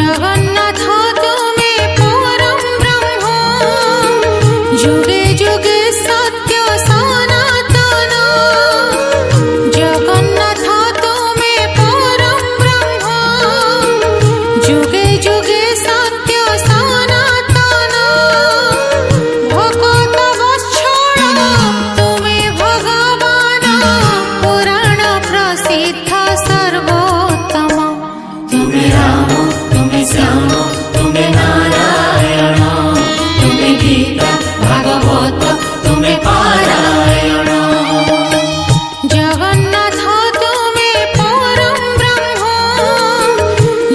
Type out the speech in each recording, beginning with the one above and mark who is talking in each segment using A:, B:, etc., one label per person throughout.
A: जगन्नाथ तुमे परम ब्रह्म जुगे जुगे सत्य सनातन जगन्नाथ तुमे परम ब्रह्म जुगे जुगे सत्य सनातन भगत वत्सल तुमे भगवान पुराण प्रसिद्ध सर्वोत्तम
B: तुम्हें राम तुम्हें श्याम तुम्हें नारायण तुम्हें गीता भागवत तुम्हें पारायण
A: जगन्नाथ तुमे परम ब्रह्म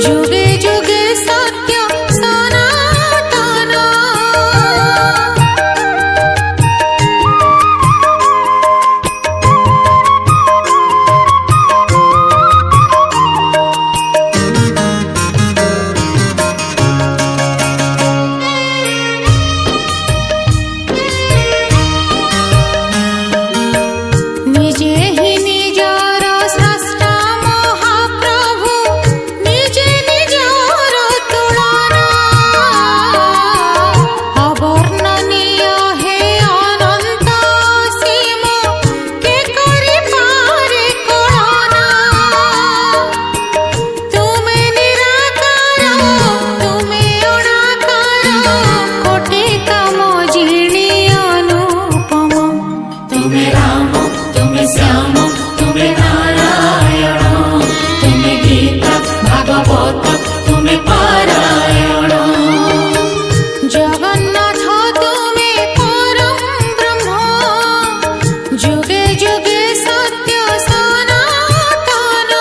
A: जुगे जुगे सत्य सनातन निजे ही निजर स्रष्टा महाप्रभु निजे निजर तुलना अवर्णनीय हे अनंत सीम के करि पारे कळना तुमे निराकार तुमे अनाकार कोटि काम जिणी अनुपम
B: तुम्हें राम तुम्हें श्याम तुम्हें नारायण तुम्हें गीता भागवत तुम्हें पारायण
A: जगन्नाथ तुमे परम ब्रह्म जुगे जुगे सत्य सनातन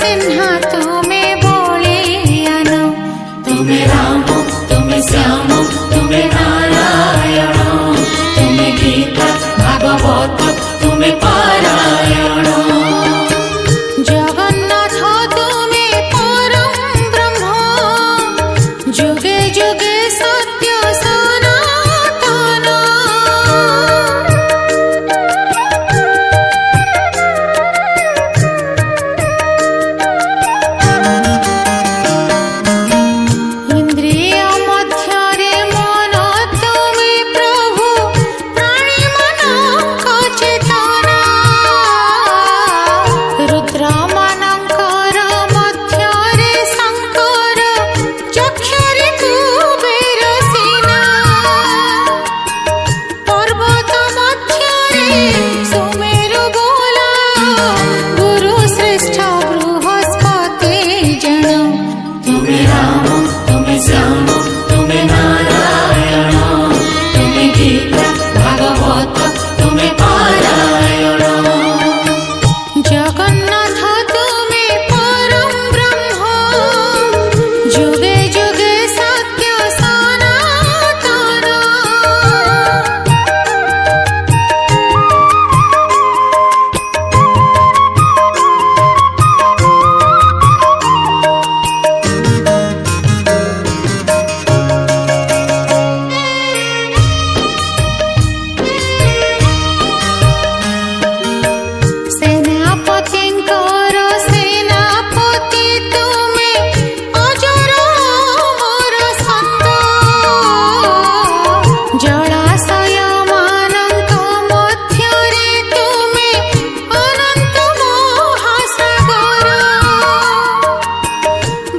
A: सिन्हा तुमे बलियान
B: तुमे राम तुमे श्याम तुमे नारायण तुमे गीता भागवत तुमे पारायण
A: जगन्नाथ तुमे परम ब्रह्म जुगे जुगे सत्य सनातन इंद्रिय मध्यरे मन तुमे प्रभु प्राणी मनक चेतना रुद्र मनकर मध्यरे शंकर चक्षुरे कुबेर सेना पर्वत मध्यरे सुमेरु बोला गुरु श्रेष्ठ बृहस्पति जन
B: तुमे राम तुमे श्याम तुमे नारायण तुमे गीता भागवत तुमे पारायण
A: जगन्नाथ तुमे परम ब्रह्म जुगे जुगे सत्य सनातन सेनापतिंकर सेनापति तुमे अजर अमर छन्द जलाशय मानक मध्यरे तुमे अनंत महासागर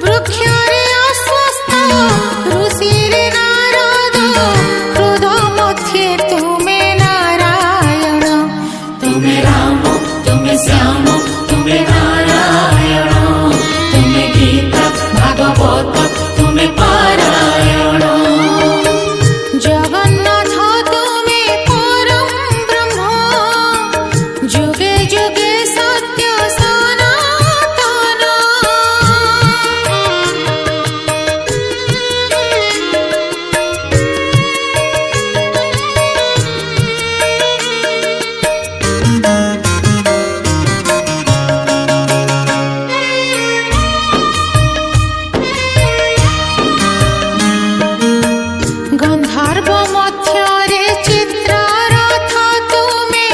A: वृक्षरे अश्वस्थ ऋषिरे नारद क्रोध मध्ये तुमे नारायण
B: तुमे राम तुमे श्याम तुमे नारायण तुमे गीता भागवत तुमे पारायण
A: जगन्नाथ तुमे परम ब्रह्म जुगे जुगे सत्य सनातन गंधर्व मध्यरे चित्ररथ तुमे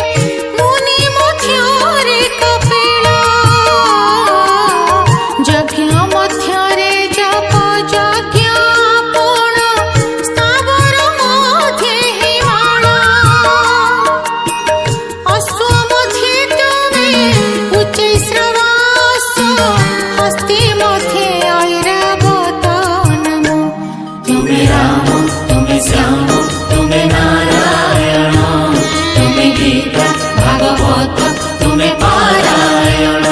A: मुनि मध्यरे कपिल यज्ञ मध्यरे जप यज्ञ आपण स्थावर मध्ये हिमाल अश्व मध्ये तुमे उच्चैश्रवास हस्ती मध्ये ऐरावत नमो
B: तुमे राम तुमे श्याम तुमे नारायण तुमे गीता भागवत तुमे पारायण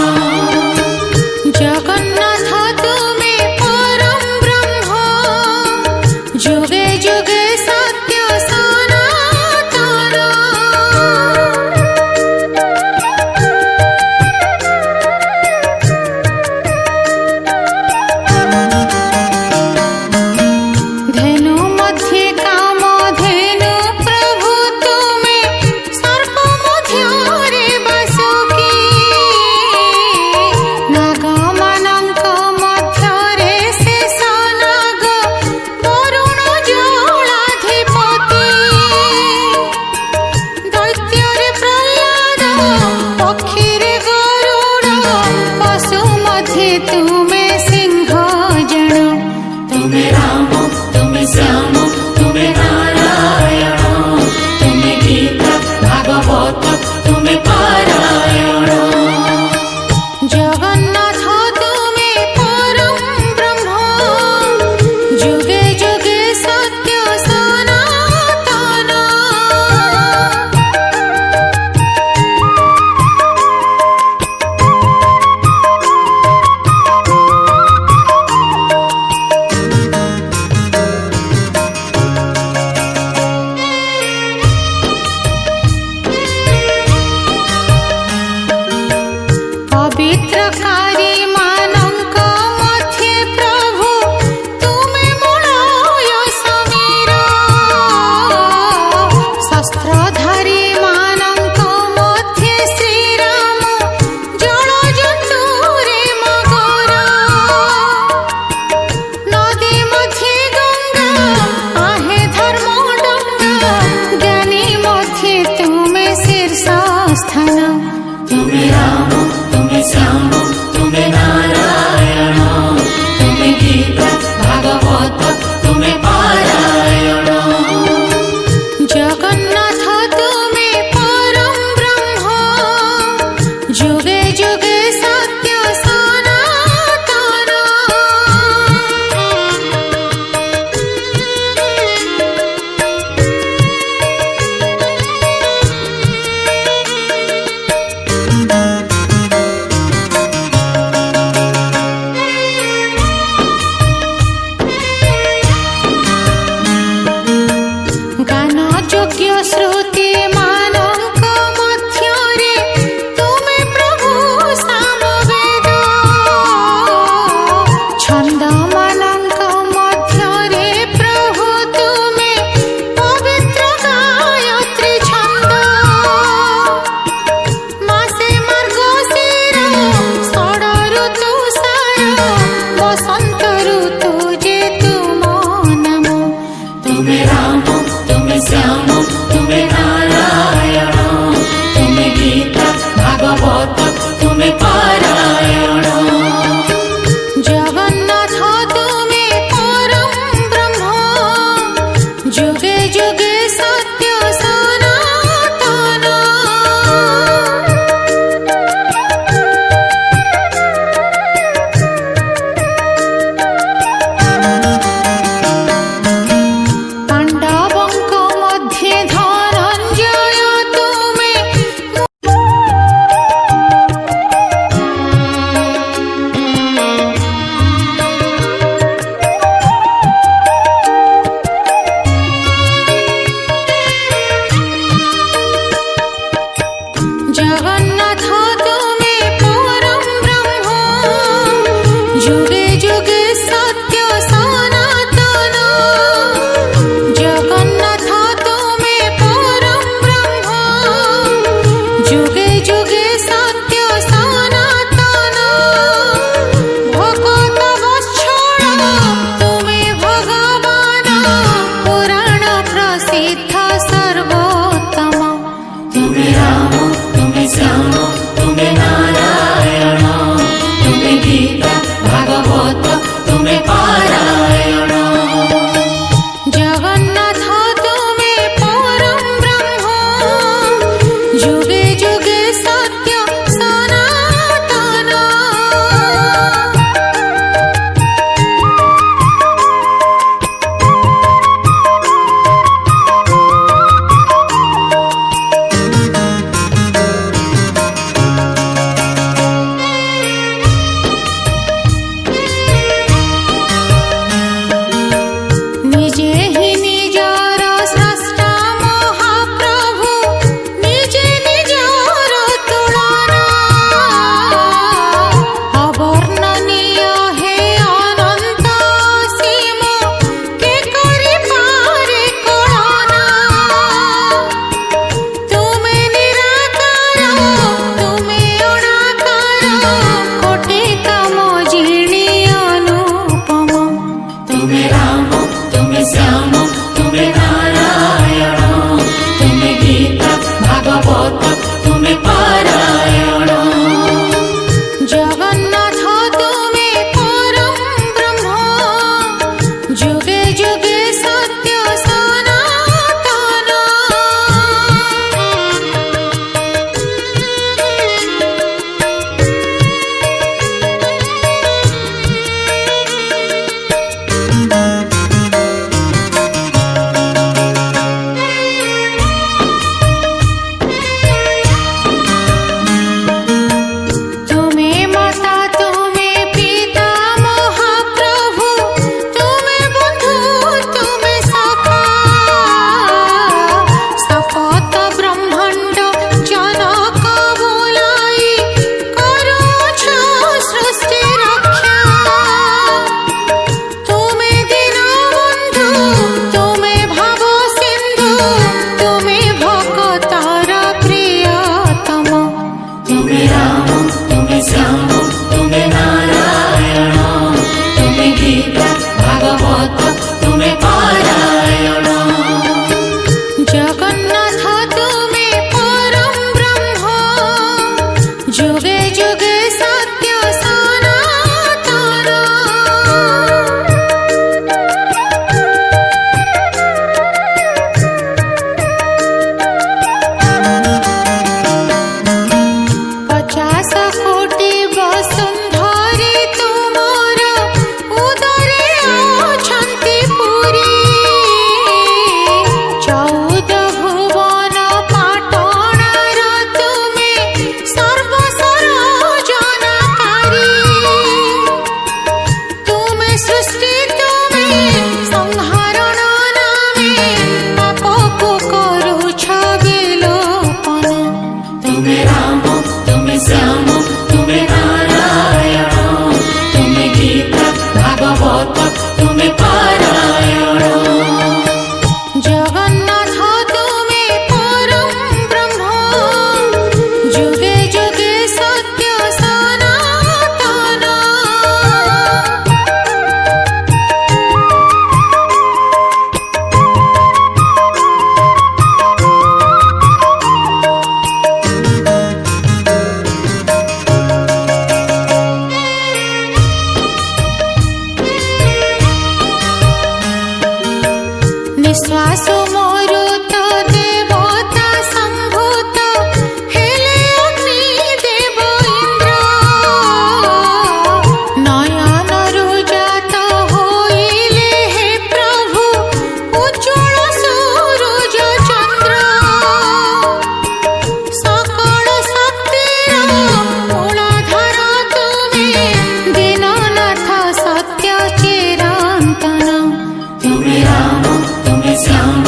A: जगन्नाथ तुमे परम ब्रह्म जुगे जुगे सत्य सनातन धेनु मध्ये काम धेनु प्रभु तुमे सर्प मध्यरे बासुकी नाग मनक मध्यरे शेषनाग वरुण जलाधिपति दैत्यरे प्रह्लाद पक्षीरे गरुड़ पशु मध्ये तुमे सिंह जन
B: तुमे राम तुमे श्याम तुमे नारायण तुमे गीता भागवत तुमे पारायण
A: जगन्नाथ तुमे परम ब्रह्म जुगे जुगे सत्य सनातन जुगे जुगे सत्य सनातन जगन्नाथ तुम्हें परम ब्रह्म जुगे जुगे सत्य सनातन भगत वत्सल तुम्हें भगवान पुराण प्रसिद्ध सर्वोत्तम
B: तुम्हें राम तुम्हें श्याम तुम्हें नारायण तुम्हें गीता भागवत तुम्हें पारायण
A: जगन्नाथ तुम्हें परम ब्रह्म जुगे जुगे सत्य सनातन निजे ही निजार स्रष्टा महाप्रभु निजे निजार तुलना अवर्णनीय हे अनंत सीम के करि पारे कळना तुम्हें निराकार तुम्हें अनाकार कोटि तम जीर्णी अनुपम
B: तुम्हें राम तुम्हें श्याम तुम्हें नारायण तुम्हें गीता भागवत तुम्हें पारायण
A: जगन्नाथ तुम्हें परम ब्रह्म जुगे जुगे सत्य सनातन तुम्हें माता तुम्हें पिता महाप्रभु तुम्हें बंधु तुम्हें सखा सपत ब्रह्मांड जनक बोलाई करो छ सृष्टि रक्षा तुम्हें दीनबंधु तुम्हें भव सिंधु तुम्हें भक्तर प्रियतम
B: तुम्हें राम तुम्हें श्याम तुम्हें नारायण तुम्हें गीता भागवत तुम्हें पारायण
A: जगन्नाथ तुम्हें परम ब्रह्म जुगे जुगे सत्य सनातन पचास कोटि वसुंधरी तुमर उदरे अछंति पुरी 14 भुवन पाटणार तुम्हें सर्वसर जनकारी तुम्हें सृष्टि तुम्हें संहरण नामे पापको करुछ विलोपन
B: तुम्हें राम तुम्हें श्याम तुम्हें नारायण तुम्हें गीता भागवत तुम्हें पारायण
A: जगन्नाथ तुम्हें परम ब्रह्म जुगे जुगे सत्य सनातन निश्वास मोरुत देवता संभूत हेले अग्नि देव इंद्र नयनरु जात होइले हे प्रभु उज्ज्वल सूरज चंद्र सकल शक्तिर मूलाधार तुम्हें दीननाथ सत्य चिरंतन
B: तुम्हें राम तुम्हें श्याम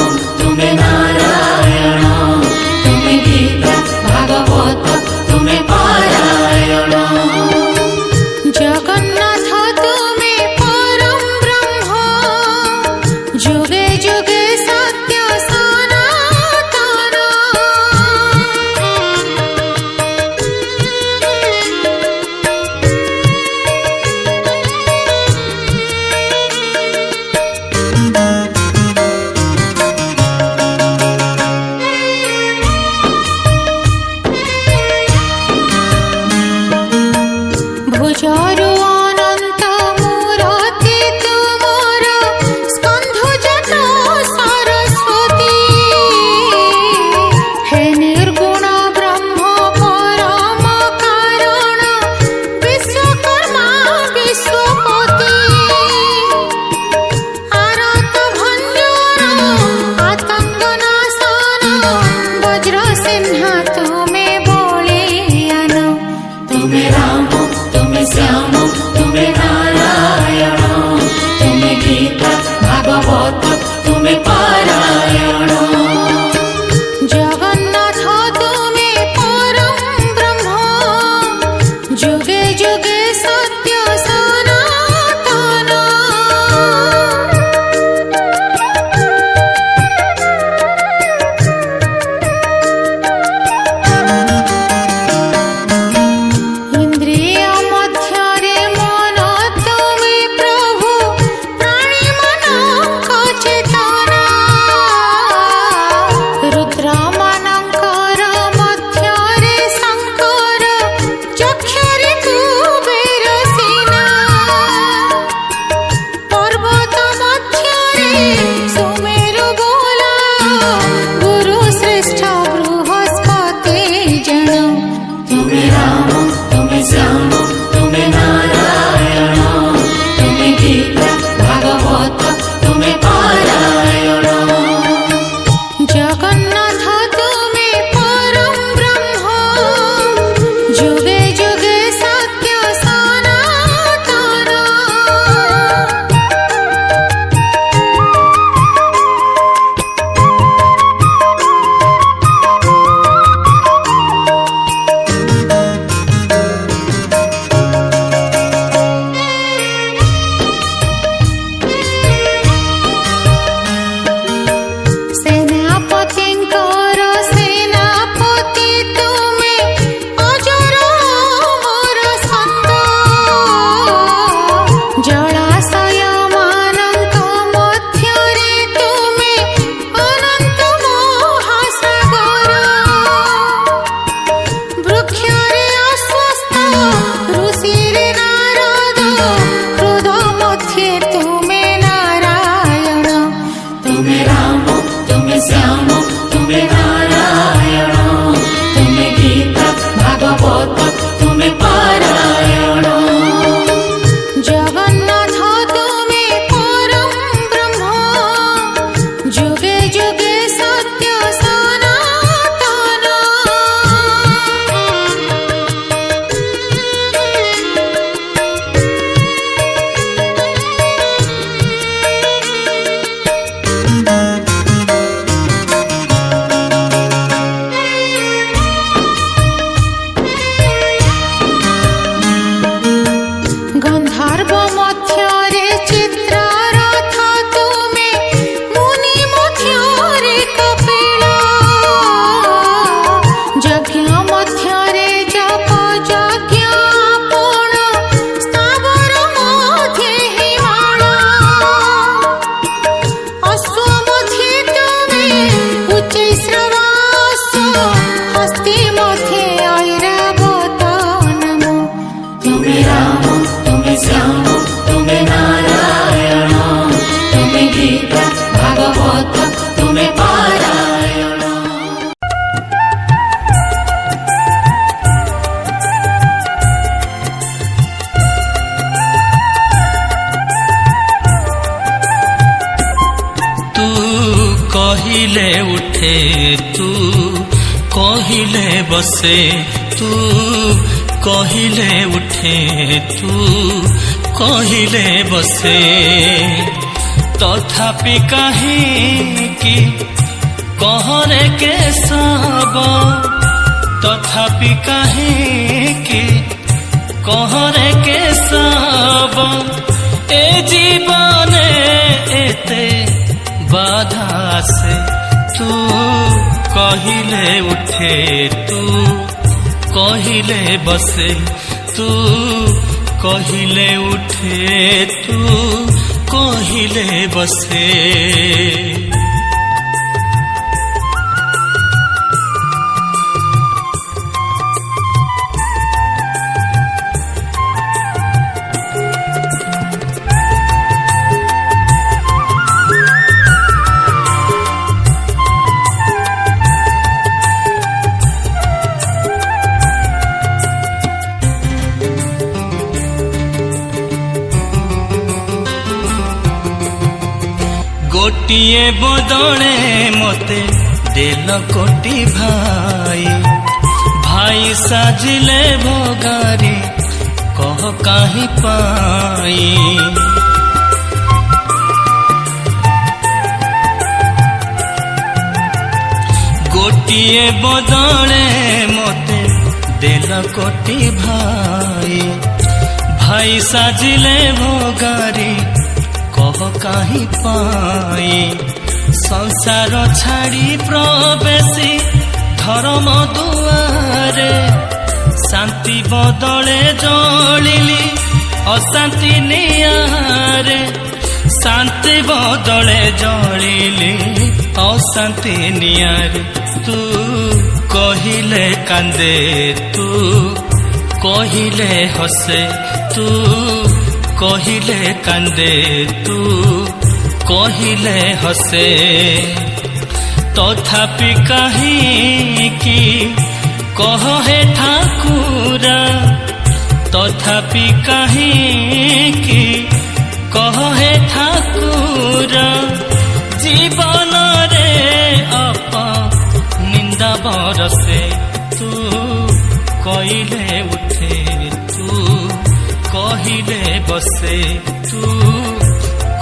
A: ଗର୍ଭ ମଧ୍ୟରେ ଚିତ୍ରରଥ ତୁମେ ମୁନି ମଧ୍ୟରେ କପିଳ ଯଜ୍ଞ ମଧ୍ୟରେ ଜପ ଯଜ୍ଞ ଆପଣ ସ୍ଥାବର ମଧ୍ୟରେ ହିମାଳ ଅଶ୍ୱ ମଧ୍ୟରେ ତୁମେ ଉଚ୍ଚୈ ଶ୍ରବାସ ହସ୍ତି ମଧ୍ୟରେ ଐରାବତ ନମୋ
B: तुम्हें राम तुम्हें श्याम तुम्हें नारायण तुम्हें गीता भागवत तुम्हें पारायण
C: तू कहिले उठे तू कहिले बसे तू कहिले उठे तू कहिले बसे तथापि काहेकि कहरे के सब तथापि काहेकि कहरे के सब ए जीवने एते बाधा से तू कहिले उठे तू कहिले बसे तू कहिले उठे तू कहिले बसे गोटिए बदले मते देल कोटी भाई भाई साजिले भोगारी कह काहि पाई गोटिए बदले मते देल कोटी भाई भाई साजिले भोगारी कह काहि पाई संसार छाड़ी प्रवेशी धर्म दुआरे शांति बदले जलिली अशांति नियारे शांति बदले जलिली अशांति नियारे तू कहिले कांदे तू कहिले हसे तू कहिले कांदे तू कहिले हसे तथापि काहेकि कह हे ठाकुर तथापि काहेकि कह हे ठाकुर जीवन रे अप निंदा बरसे तू कहिले उठे तू कहिले बसे तू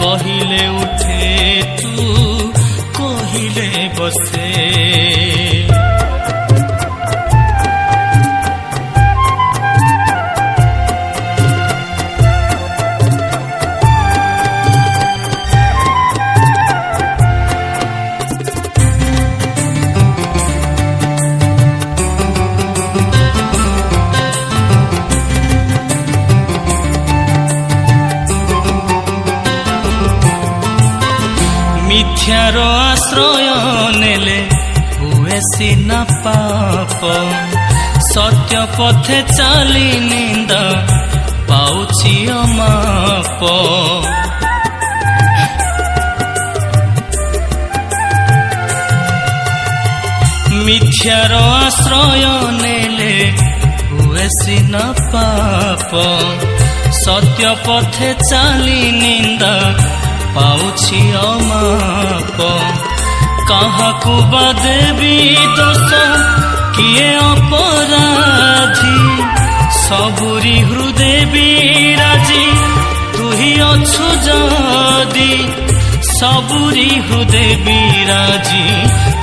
C: कहिले उठे तू कहिले बसे मिथ्यार आश्रय नेले हुए सिना पाप सत्य पथे चाली निंदा पाउछि अमाप मिथ्यार आश्रय नेले हुए सिना पाप सत्य पथे चाली निंदा पाउछि अमाप काहाकु देवी दोष किए अपराधी सबुरी हृदय विराजी तुही अछु जदी सबुरी हृदय विराजी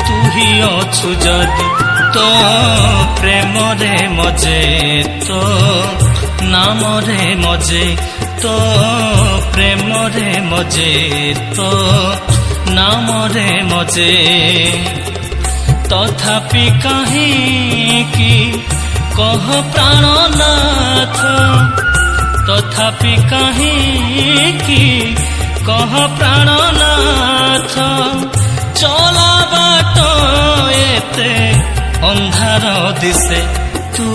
C: तुही अछु जदी तो प्रेम रे मजे तो नाम रे मजे तो प्रेमरे मजे तो नामरे मजे तथापि काहींकि कह प्राणनाथ तथापि काहींकि कह प्राणनाथ चला बाट एते अंधार दिसे तू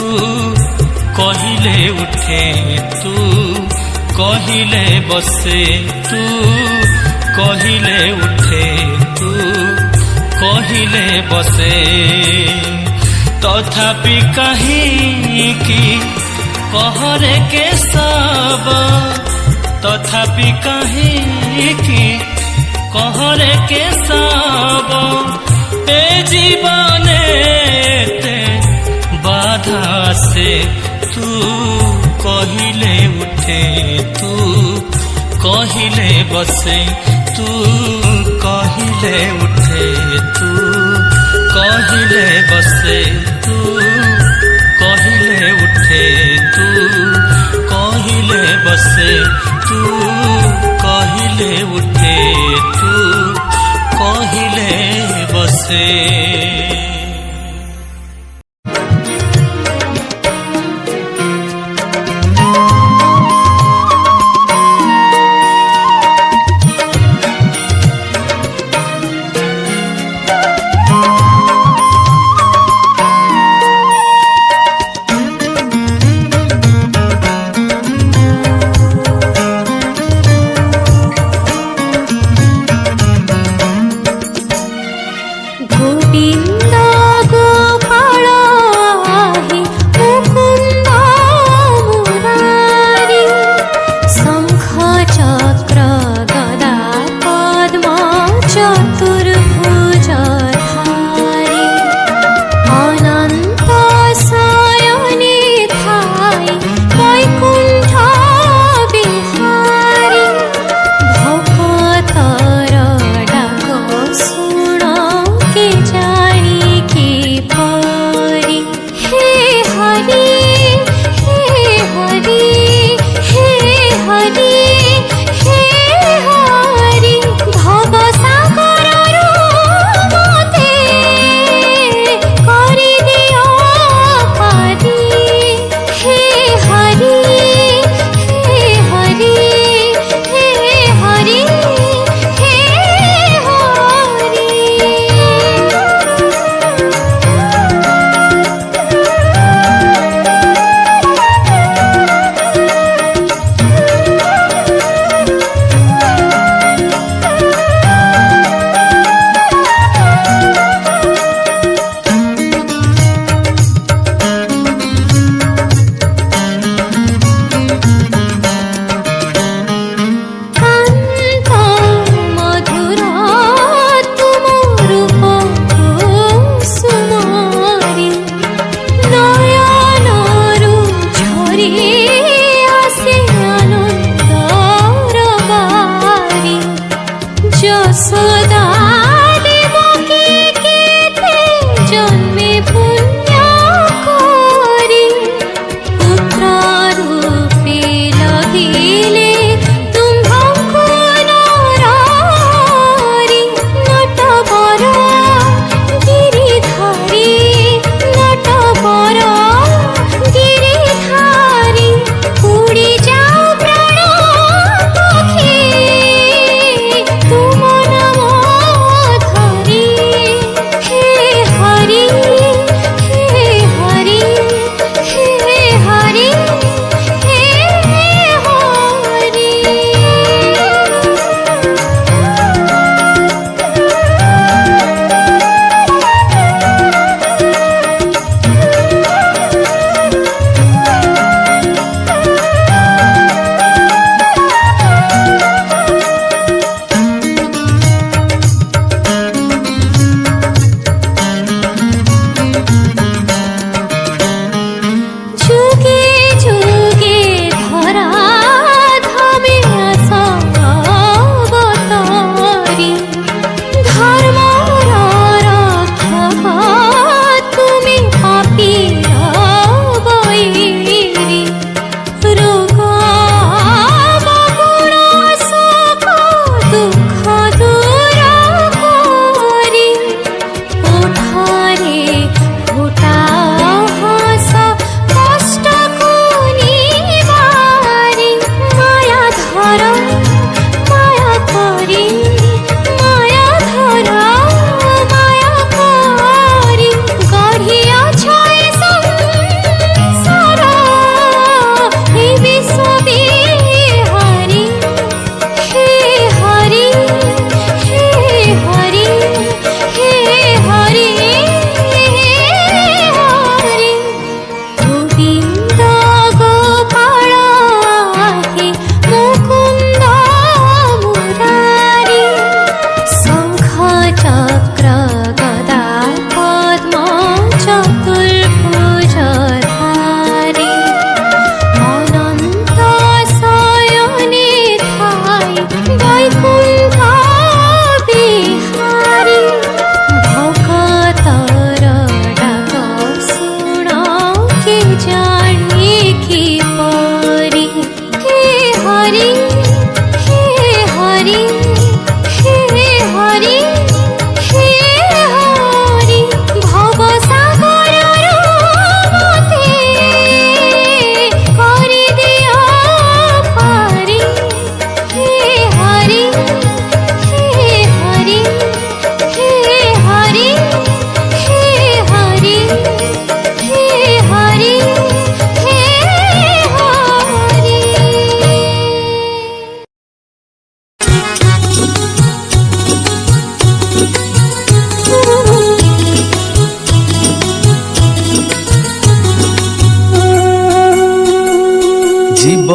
C: कहिले उठे तू कहिले बसे तू कहिले उठे तू कहिले बसे तथापि काहींकि कहरे के सब तथापि काहींकि कहरे के सब ए जीवने ते बाधा से तू कहिले उठे तू कहिले बसे तू कहिले उठे तू कहिले बसे तू कहिले उठे तू कहिले बसे तू कहिले उठे तू कहिले बसे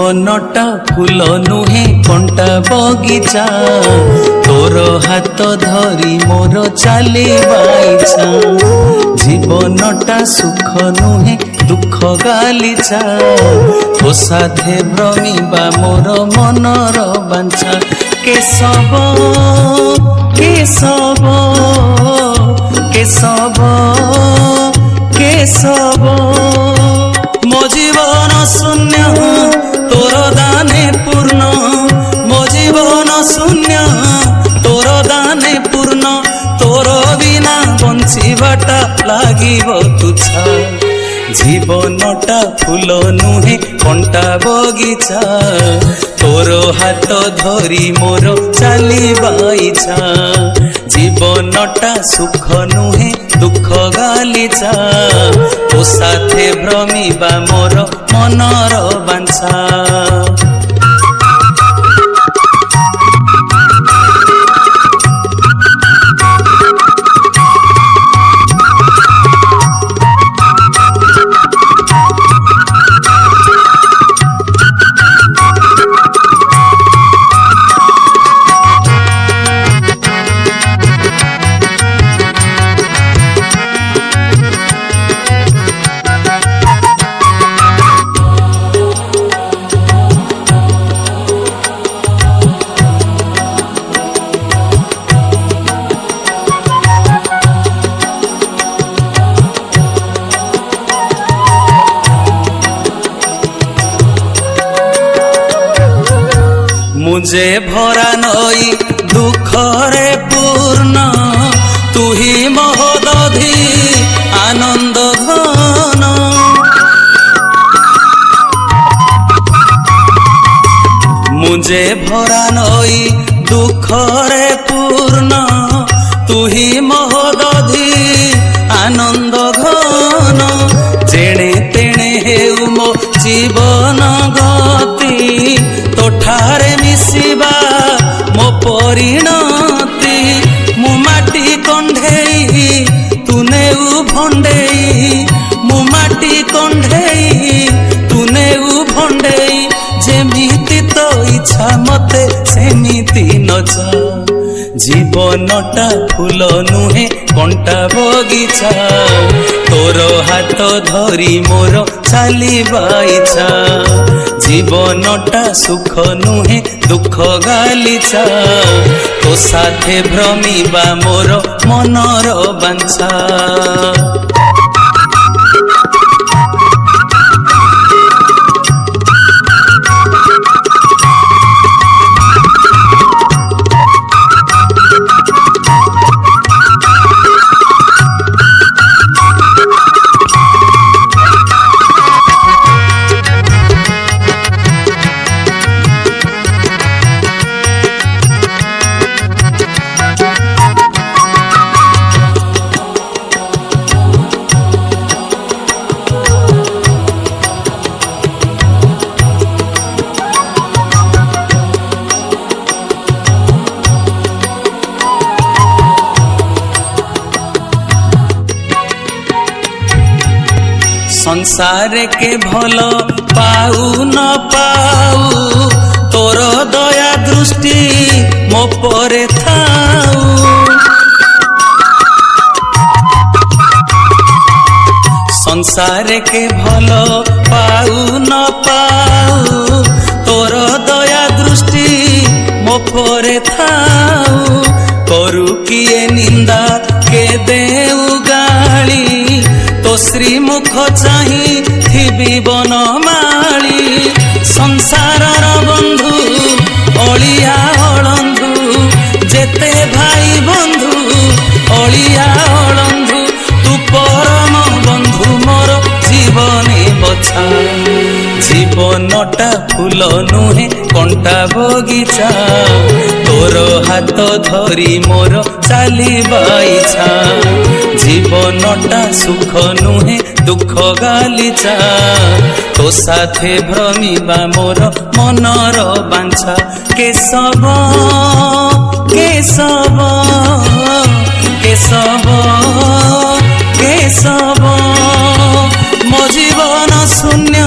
C: জীবনটা ফুল নুহে কଣ୍ଟା বগিচা তোর হাত ধরি মোর চালিবা ইচ্ছা জীবনটা সুখ নুহে দুঃখ গালিচা তো সাথে ভ্রমিবা মোর মনর বাঞ্ছা কেশব কেশব কেশব কেশব মো জীবন শূন্য তোর দানে পূর্ণ মো জীবন শূন্য তোর দানে পূর্ণ তোর বিনা বঞ্চিবাটা লাগিব তুচ্ছা জীবনটা ফুল নুহে কଣ୍ଟା বগিচা তোর হাত ধরি মোর চালিবা ইচ্ছা জীবনটা সুখ নুহে দুঃখ গালিচা তো সাথে ভ্রমিবা মোর মনর বাঞ্ছা মুঝে ভরা নই দুঃখরে পূর্ণ তুহি মহোদধি আনন্দ ঘন মুঝে ভরা নই দুঃখরে পূর্ণ তুহি মহোদধি আনন্দ ঘন যেণে তেণে হেউ মো জীবন গতি তোঠারে মিশিবা মো পরিণতি মু মাটি কণ্ঢেই তু নেউ ভণ্ডেই মু মাটি কণ্ঢেই তু নেউ ভণ্ডেই যেমিতি তো ইচ্ছা মতে সেমিতি নচা জীবনটা ফুল নুহে কଣ୍ଟା বগিচা তোর হাত ধরি মোর চালিবা ইচ্ছা জীবনটা সুখ নুহে দুঃখ গালিচা তো সাথে ভ্রমিবা মোর মনর বাঞ্ছা संसार के भल पाऊ न पाऊ तोर दया दृष्टि मो परे थाऊ संसार के भल पाऊ न पाऊ तोर दया दृष्टि मो परे थाऊ करू किए निंदा के देऊ गाली तो श्रीमुख चाही थिबी बनमाली संसारर बंधु अलिया अळंधु जेते भाई बंधु अलिया अळंधु तू परम बंधु मोर जीवने बछा जीवनटा फूल नुहे कଣ୍ଟା बगीचा तोर हाथ धरी मोर चालिबा इच्छा जीवनटा सुख नुहे दुख गालिचा तो साथे भ्रमिबा मोर मनर बांछा केशव केशव केशव केशव मो जीवन शून्य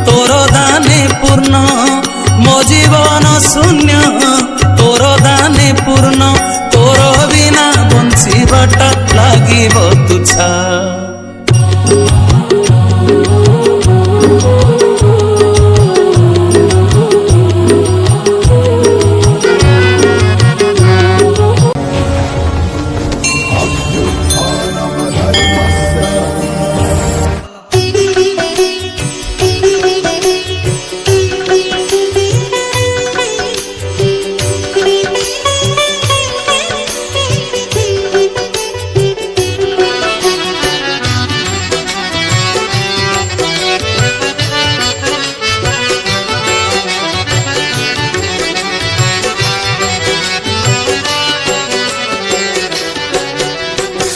C: तोर दाने पूर्ण ପୂର୍ଣ୍ଣ ମୋ ଜୀବନ ଶୂନ୍ୟ ତୋର ଦାନେ ପୂର୍ଣ୍ଣ ତୋର ବିନା ବଞ୍ଚିବାଟା ଲାଗିବ ତୁଚ୍ଛା।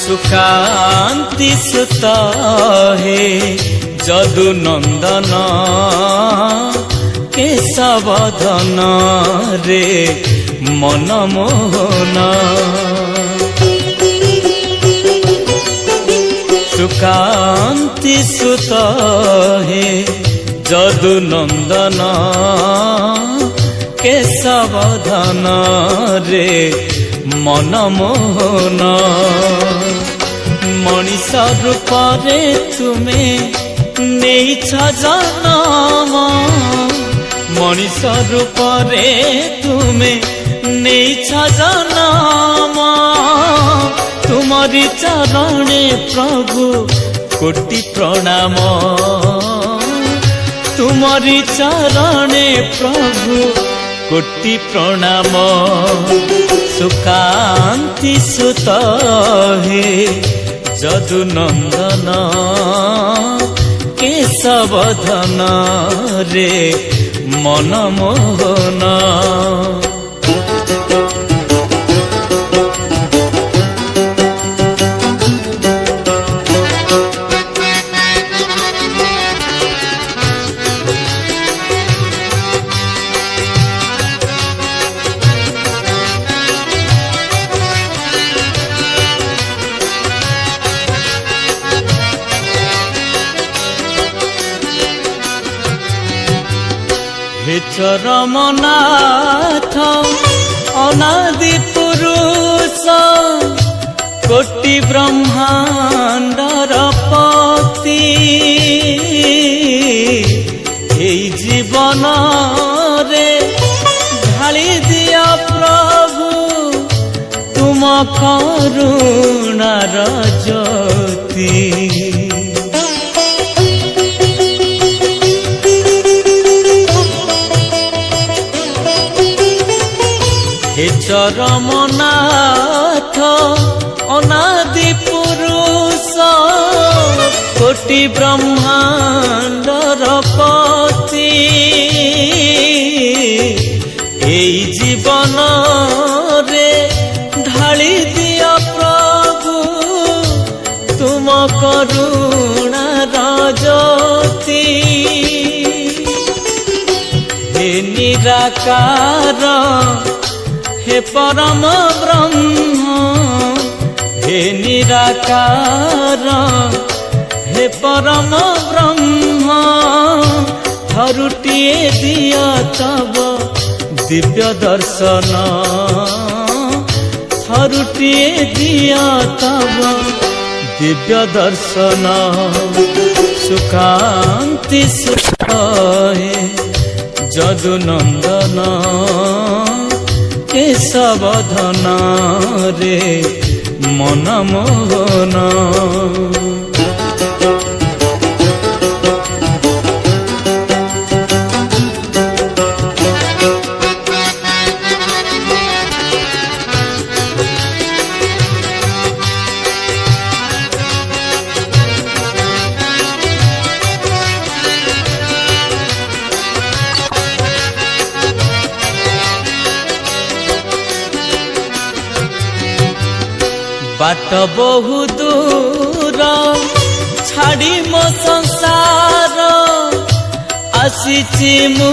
D: सुकांति सुत हे जदु नंदन केशवधन रे मनमोहन। सुकांति सुत हे जदु नंदन केशवधन रे मनमोहन। मनीष रूपरे तुमे नेइछ जन्म मनीष रूपरे तुमे नेइछ जन्म तुमरी चरणे प्रभु कोटि प्रणाम। तुमरी चरणे प्रभु कोटि प्रणाम। सुकांति सुत हे जदु नंदन केशवधन रे मनमोहन। हे चरमनाथ अनादि पुरुष कोटि ब्रह्मांडर पति हे जीवन रे ढाली दिया प्रभु तुम करुणार ज्योति। हे चरमनाथ अनादि पुरुष कोटि ब्रह्मांडर पति एई जीवन रे ढाली दिया प्रभु तुम करुणार ज्योति। हे निराकार हे परम ब्रह्म हे निराकार हे परम ब्रह्म थरुटिए दिया तब दिव्य दर्शन। थरुटिए दिया तब दिव्य दर्शन। सुकांति सुत हे जदु नंदन केशवधन रे मनमोहन। बाट बहु दूर छाड़ी मो संसार आसीची मु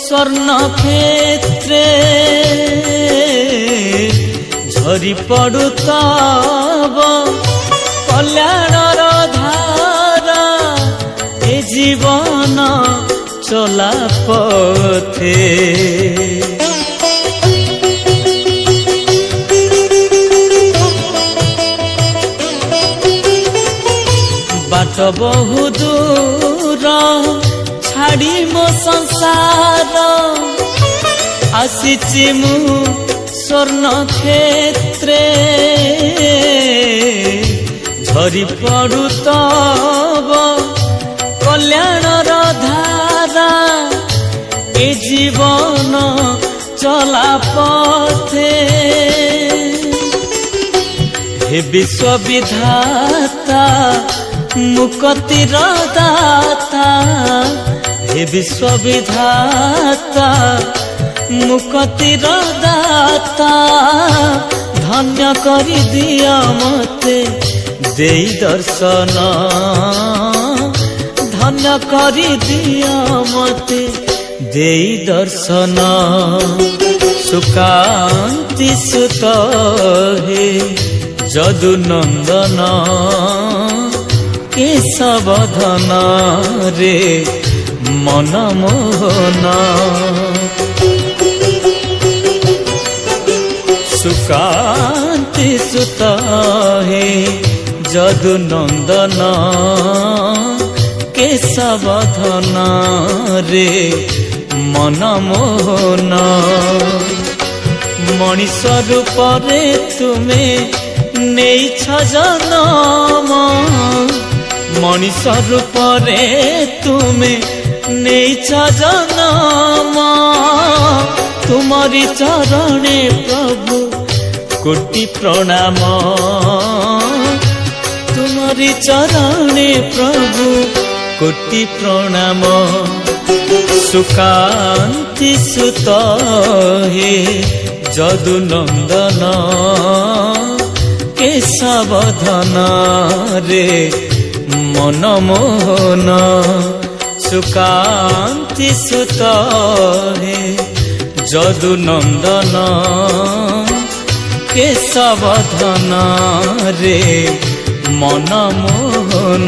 D: स्वर्ण क्षेत्रे झरी पड़ू तब कल्याणर धारा ए जीवन চলা পথে। বাট বহু দূর ছাড়ি মো সংসার, আসিছি মু স্বর্ণ ক্ষেত্রে। ঝরি পড়ু তব কল্যাণর ধারা, এ জীবন চলা পথে। হে বিশ্ববিধাতা মুক্তির দাতা, হে বিশ্ববিধাতা মুক্তির দাতা, ধন্য করি দিଅ মতে দেই দর্শন, ধন্য করি দিଅ মতে দেই দর্শন। সুকান্তি সুত হে যদু নন্দন, কেশবধন রে মন মোহন। সুকান্তি সুত হে যদু নন্দন, কেশবধন রে মন মোহন। মଣିষ রূপরে তুমে নেইছ জনম, মଣିষ রূপরে তুমে নেইছ জনম। তুমরি চরণে প্রভু কোটি প্রণাম, তুমরি চরণে প্রভু কোটি প্রণাম। সুকান্তি সুত হে যদু নন্দন, কেশবধন রে মন মোহন। সুকান্তি সুত হে যদু নন্দন, কেশবধন রে মন মোহন।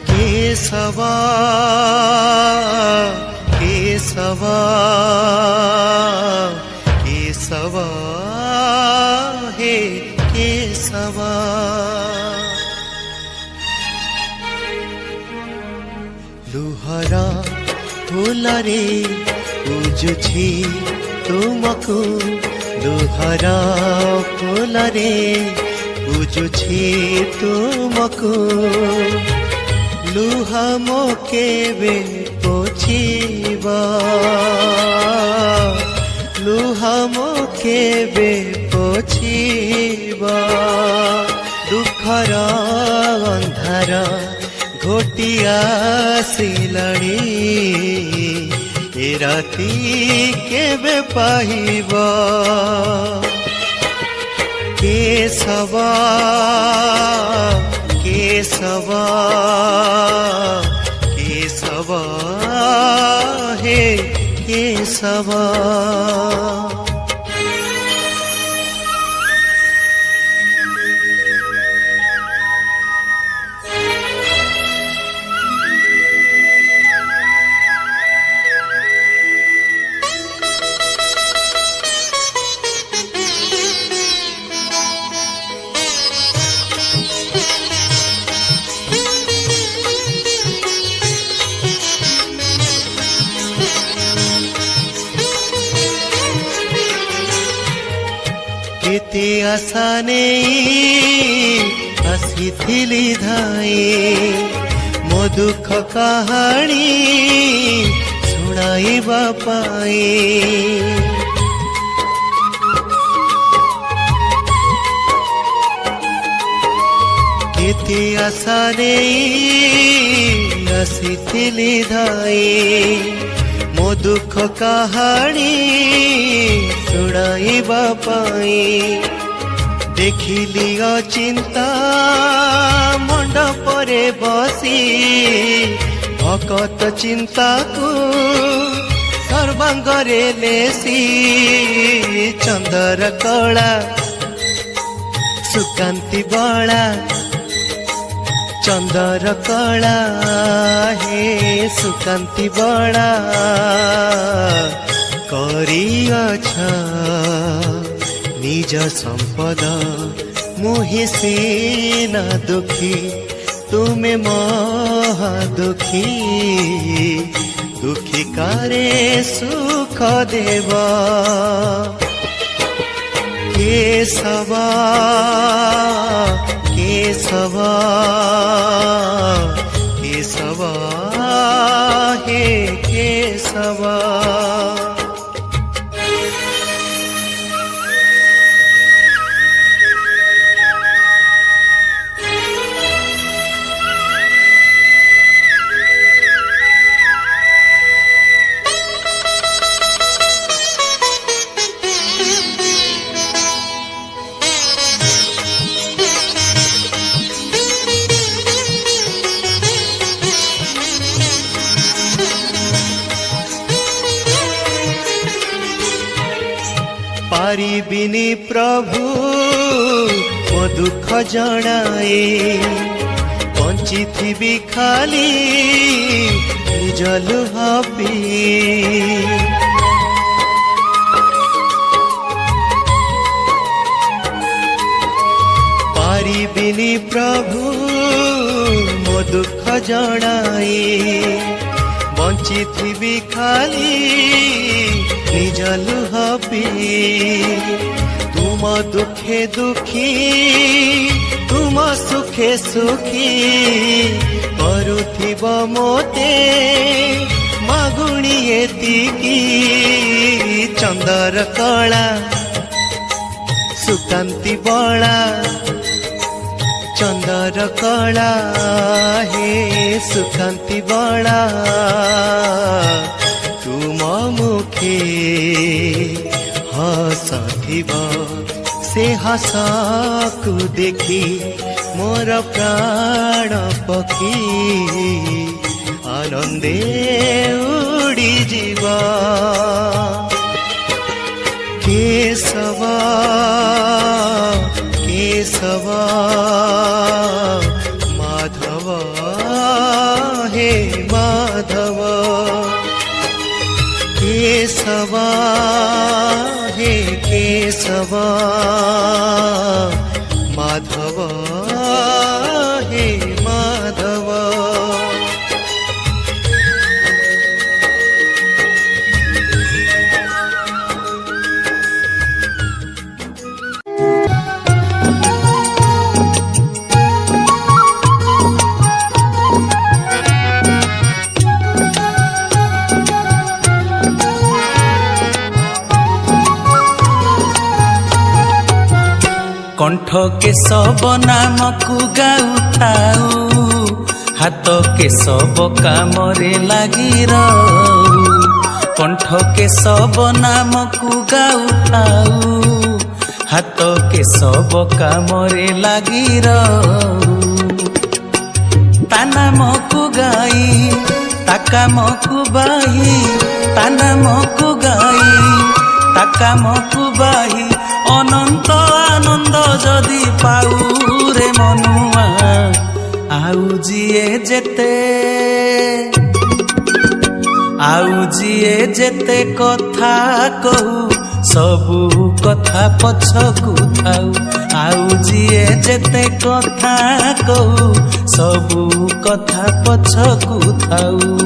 E: केशवा केशवा केशवा हे केशवा। लुहरा फुलरे पूजुछि तुमको, लुहरा फुलरे पूजुछि तुमको। लुह मो केबे पोछिबा, लुह मो केबे पोछिबा। दुखर अंधार घोटी आसिलाणी, ए राती केबे पाइबा। केशवा केशवा केशवा हे केशवा। केते आशा नहीं आसीथिली धाई, मो दुख कहानी सुनाइबा पाई। केते आशा नहीं आसीथिली धाई, मो ମୋ ଦୁଃଖ କାହାଣୀ ଶୁଣାଇବା ପାଇଁ ଦେଖିଲି ଅଚିନ୍ତା ମଣ୍ଡପରେ ବସି ଭକତ ଚିନ୍ତାକୁ ସର୍ବାଙ୍ଗରେ ନେସି ଚନ୍ଦର କଳା ସୁକାନ୍ତି ବଳା ଚନ୍ଦର କଳା ହେ ସୁକାନ୍ତି ବଳା କରିଅଛ ନିଜ ସମ୍ପଦ ମୁହିଁ ସିନା ଦୁଃଖୀ ତୁମେ ମହା ଦୁଃଖୀ ଦୁଃଖୀ କାରେ ସୁଖ ଦେବ କେଶବ କେଶବ କେଶବ हे केशव पारिबिनी प्रभु मो दुख जणाए बंची थी खाली निज लुह पी पारिबिनी प्रभु मो दुख जणाए बंची थी खाली निज लुह पी तुम दुखे दुखी तुम सुखे सुखी करुथिब मोते मागुणी एतिकी चंदर कला सुकांति बला चंदर कला हे सुकांति बला तुम मुखे हसथिब से हसकु देखी मोर प्राण पक्षी आनंदे उड़ी जीवा केशव केशव माधव हे माधव केशव हे केशव माधव हे माधव
C: कंठ केशव नामकु गाउथाउ हाथ केशव कामरे लागि रहु कंठ केशव नामकु गाउथाउ हाथ केशव कामरे लागि रहु ता नामकु गाई ता कामकु बाही ता नामकु गाई ता कामकु बाही अनंत आनंद जदि पाऊ रे मनुआ आउ जिए जेते कथा कहू सबू कथा पछकू थाऊ आउ जिए जेते कथा कहू सबू कथा पछकू थाऊ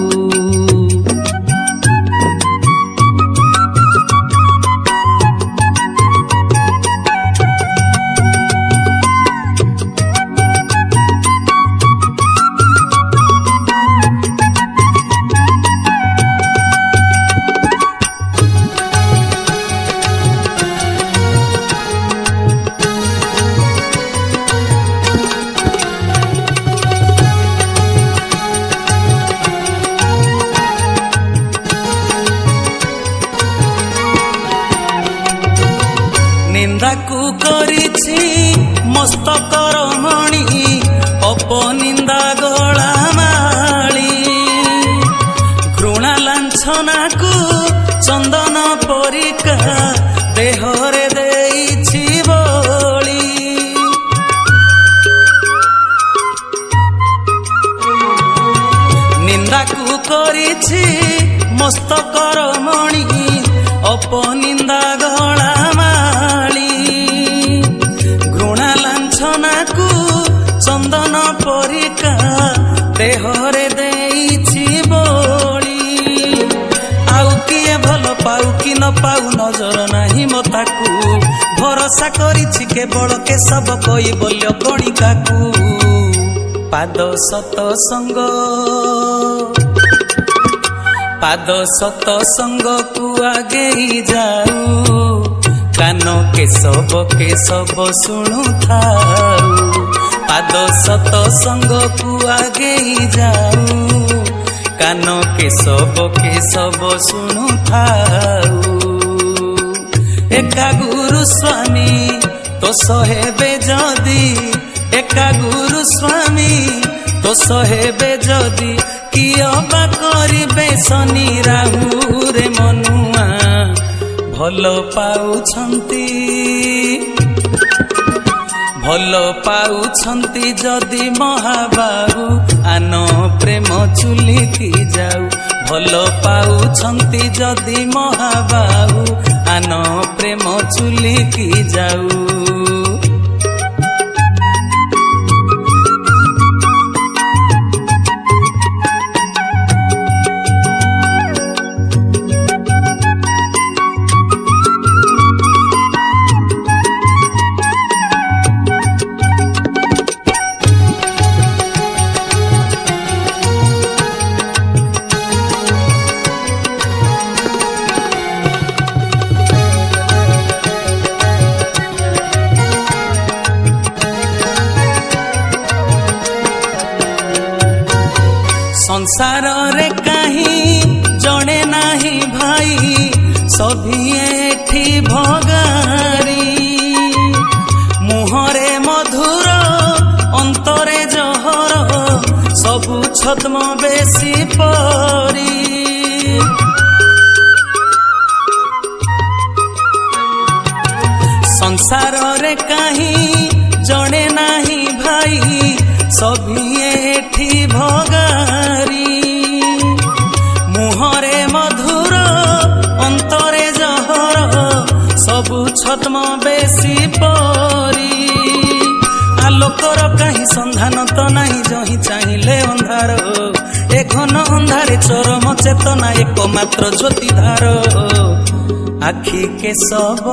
C: ନିନ୍ଦାକୁ କରିଛି ମସ୍ତକର ମଣି ଅପନିନ୍ଦା ଗଳା ମାଳି ଘୃଣା ଲାଞ୍ଛନାକୁ ଚନ୍ଦନ ପରିକା ଦେହରେ ଦେଇଛି ବଳି ନିନ୍ଦାକୁ କରିଛି ମସ୍ତକର ମଣି ଅପନିନ୍ଦା ଗଳା ମାଳି ଘୃଣା ଲାଞ୍ଛନାକୁ ଚନ୍ଦନ ପରିକା ଦେହରେ ଦେଇଛି ବଳି ଆଉ କିଏ ଭଲ ପାଉ କି ନ ପାଉ ନଜର ନାହିଁ ମତାକୁ ଭରସା କରିଛି କେବଳ କେଶବ କୈବଲ୍ୟ କଣିକାକୁ ପାଦ ସତସଙ୍ଗକୁ ଆଗେଇ ଯାଉ କାନ କେଶବ ଶୁଣୁଥାଉ ପାଦ ସତସଙ୍ଗକୁ ଆଗେଇ ଯାଉ କାନ କେଶବ ଶୁଣୁଥାଉ ଏକା ଗୁରୁ ସ୍ୱାମୀ ତୋଷ ହେବେ ଯଦି ଏକା ଗୁରୁ ସ୍ୱାମୀ ତୋଷ ହେବେ ଯଦି କିଏ ବା କରିବେ ଶନି ରାହୁରେ ମନୁଆ ଭଲ ପାଉଛନ୍ତି ଯଦି ମହାବାହୁ ଆନ ପ୍ରେମ ଚୁଲିକି ଯାଉ ଭଲ ପାଉଛନ୍ତି ଯଦି ମହାବାହୁ ଆନ ପ୍ରେମ ଚୁଲିକି ଯାଉ ସଂସାରରେ କାହିଁ ଜଣେ ନାହିଁ ଭାଇ ସଭିଏ ଏଠି ଭଗାରୀ ମୁହଁରେ ମଧୁର ଅନ୍ତରେ ଜହର ସବୁ ଛଦ୍ମ ବେଶୀ ପରି ସଂସାରରେ କାହିଁ ଜଣେ ନାହିଁ ଭାଇ ସଭିଏ ଏଠି ଭଗାରୀ ମୁହଁରେ ମଧୁର ଅନ୍ତରେ ଜହର ସବୁ ଛଦ୍ମ ବେଶୀ ପରି ଆଲୋକର କାହିଁ ସନ୍ଧାନ ତ ନାହିଁ ଯହିଁ ଚାହିଁଲେ ଅନ୍ଧାର ଏ ଘନ ଅନ୍ଧାରେ ଚରମ ଚେତନା ଏକମାତ୍ର ଜ୍ୟୋତିଧାର ଆଖି କେଶବ